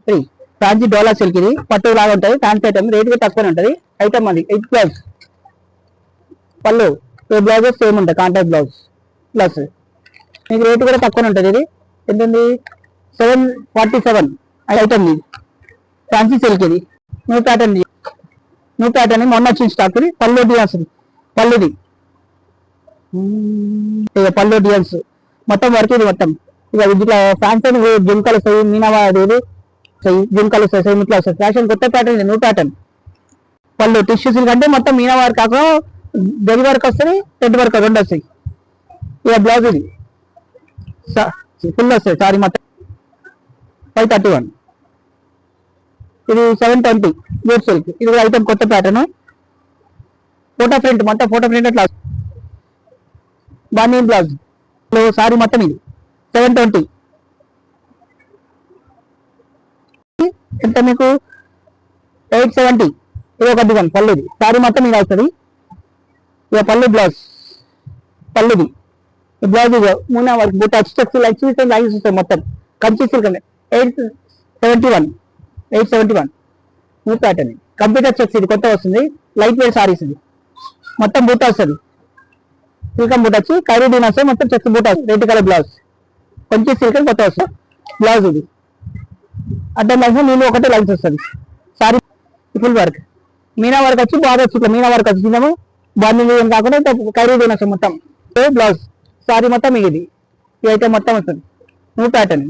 3 fancy డోలా silk ఇది పట్టు లాగా ఉంటుంది ఫ్యాన్సీ ఐటమ్ రేట్ కూడా తక్కువనే ఉంటుంది ఐటమ్ అది 8 ప్లస్ పళ్ళు ఈ బ్లౌజెస్ సేమ్ ఉంటాయి కాంట్రాక్ట్ బ్లౌజ్ ప్లస్ మీకు రేట్ కూడా తక్కువనే ఉంటుంది ఇది ఎంతుంది 747 ఐటమ్ ఇది ఫ్యాన్సీ సిల్క్ ఇది న్యూ ప్యాటర్న్ మొన్న వచ్చిన స్టాక్ ఇది పళ్ళు డిజైన్స్ పళ్ళుది ఇక పళ్ళు డిజైన్స్ మొత్తం వర్క్ ఇది మొత్తం ఇక ఇట్లా ఫ్యాన్సీ జుంకలు వస్తాయి మీనావాది జుంకలు వస్తాయి ఇట్లా వస్తాయి ఫ్యాషన్ కొత్త ప్యాటర్న్ ఇది న్యూ ప్యాటర్న్ పళ్ళు టిష్యూ సిల్క్ అంటే మొత్తం మీనావారి కాకుండా జరి వర్క్ వస్తుంది థ్రెడ్ వర్క్ రెండు వస్తాయి ఇక బ్లౌజ్ ఇది ఫుల్ వస్తాయి సారీ మొత్తం 531 ఇది 720 జూట్ సిల్క్ ఇది కూడా ఐటమ్ కొత్త ప్యాటర్న్ ఫోటో ప్రింట్ మొత్తం ఫోటో ప్రింట్ అట్లా బానీ బ్లౌజ్ సారీ మొత్తం ఇది 720 ఎంత మీకు 870 ఇది ఒక డిజైన్ పళ్ళుది సారీ మొత్తం ఇది వస్తుంది ఇక పళ్ళు బ్లౌజ్ పళ్ళుది బ్లౌజ్ ఇక మూనా వర్క్ బుట్ట అచ్చి లైక్స్ వస్తాయి మొత్తం Kanchi silk 871 new pattern computer checks ఇది కొత్త వస్తుంది లైట్ వెయిట్ సారీస్ ఇది మొత్తం బూట వస్తుంది సిల్కం బూట వచ్చి కైరీ డీన్ వస్తాయి మొత్తం చెక్స్ బూట రెడ్ కలర్ బ్లౌజ్ కొంచెం సిల్కం కొత్త వస్తుంది బ్లౌజ్ ఇది అడ్డం లైన్స్ నీళ్ళు ఒకటే లైన్స్ వస్తుంది sorry full work Meena work వచ్చి బాగా వచ్చి మీనా వర్క్ వచ్చిందేమో బాడీ ఏం కాకుండా కైరీ డీన్ వస్తుంది మొత్తం బ్లౌజ్ సారీ మొత్తం ఇది అయితే మొత్తం వస్తుంది న్యూ ప్యాటర్న్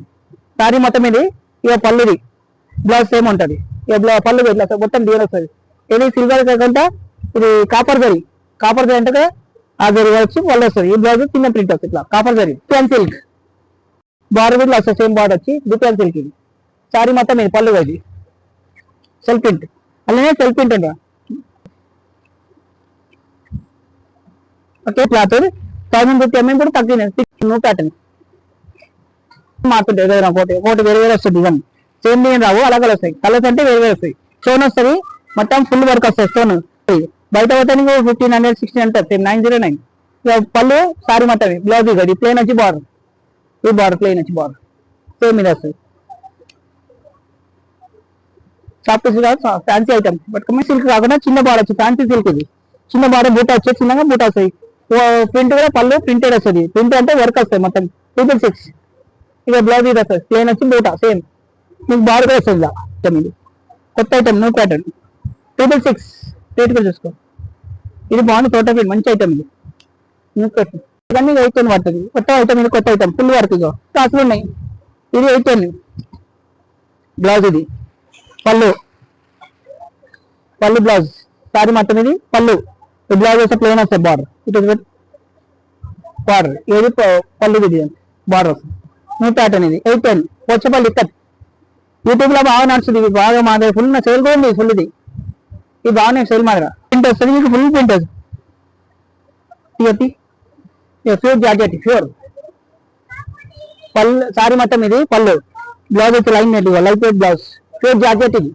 సారీ మొత్తం ఇది ఇక పళ్ళుది బ్లౌజ్ సేమ్ ఉంటుంది ఇక పళ్ళు ఇట్లా మొత్తం డిజైన్ వస్తుంది ఇది సిల్వర్ కాకుండా ఇది కాపర్ జరీ అంటే ఆ జరీ వచ్చి పళ్ళు వస్తుంది ఈ బ్లౌజ్ చిన్న ప్రింట్ వస్తుంది ఇట్లా కాపర్ జరీ డిపెన్ సిల్క్ బార్డర్ కూడా వస్తుంది సేమ్ బార్డర్ వచ్చి డిపెన్ సిల్క్ ఇది సారీ మొత్తం ఇది పళ్ళు ఇది సెల్ఫ్ ప్రింట్ అలానే సెల్ఫ్ ప్రింట్ అండి ఓకే క్లాత్ 1050 mm కూడా తగ్గిన న్యూ ప్యాటర్న్ మాకు ఒకటి వేరే వేరే వస్తుంది డిజైన్ సేమ్ డిజైన్ రావు అలాగే వస్తాయి కలర్స్ అంటే వేరే వేరే వస్తాయి స్టోన్ వస్తుంది మొత్తం ఫుల్ వర్క్ వస్తాయి స్టోన్ బయట పోతే 1500 1600 అంటే 909 పళ్ళు సారీ మొత్తం బ్లౌజ్ ఇది ప్లేన్ వచ్చి బార్డర్ ఈ బార్డర్ ప్లేన్ వచ్చి బార్డర్ సేమ్ ఇది వస్తుంది సాఫ్ట్ ఫ్యాన్సీ ఐటమ్ బట్ కమ్మి సిల్క్ కాకుండా చిన్న బార్డర్ వచ్చి ఫ్యాన్సీ సిల్క్ ఇది చిన్న బార్డర్ బూట వచ్చి చిన్నగా బూట వస్తాయి ప్రింట్ కూడా పళ్ళు ప్రింటెడ్ వస్తుంది ప్రింట్ అంటే వర్క్ వస్తాయి మొత్తం 266 ఇక బ్లౌజ్ ఇది వస్తుంది ప్లేన్ వచ్చి బూట సేమ్ మీకు బార్డర్ వస్తుంది ఇది కొత్త ఐటమ్ న్యూ ప్యాటర్న్ 266 రేట్ కూడా చూసుకో ఇది బాగుంది టోటల్ ప్రింట్ మంచి ఐటమ్ ఇది న్యూ ప్యాటర్న్ ఇవన్నీ 810 పడుతుంది కొత్త ఐటమ్ ఇది కొత్త ఐటమ్ ఫుల్ వర్క్ ఇగో అసలు ఉన్నాయి ఇది 810 బ్లౌజ్ ఇది పళ్ళు బ్లౌజ్ సారీ మొత్తం ఇది పళ్ళు ఈ బ్లౌజ్ వస్తే ప్లేన్ వస్తుంది బార్డర్ ఇటు బార్డర్ ఏది పళ్ళు ఇది బార్డర్ వస్తుంది న్యూ ప్యాటర్న్ ఇది 810 పోచపల్లి ఇక్కత్ యూట్యూబ్ లో బాగా నడుస్తుంది ఇది బాగా మా దగ్గర ఫుల్ సేల్ కూడా ఉంది ఫుల్ ఇది బాగున్నాయి సేల్ మా దగ్గర ప్రింట్ వస్తుంది మీకు ఫుల్ ప్రింట్ వస్తుంది ప్యూర్ జాకెట్ ప్యూర్ పళ్ళు సారీ మొత్తం ఇది పళ్ళు బ్లౌజ్ వచ్చి line net light weight blouse pure jacket ఇది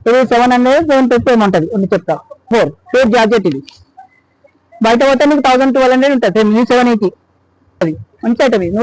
750 ఏమంటది ఉంది చెప్తా 4 ప్యూర్ జాకెట్ ఇది బయట పోతే మీకు 1200 ఉంటుంది 780 అది మంచి ఐటమ్ ఇది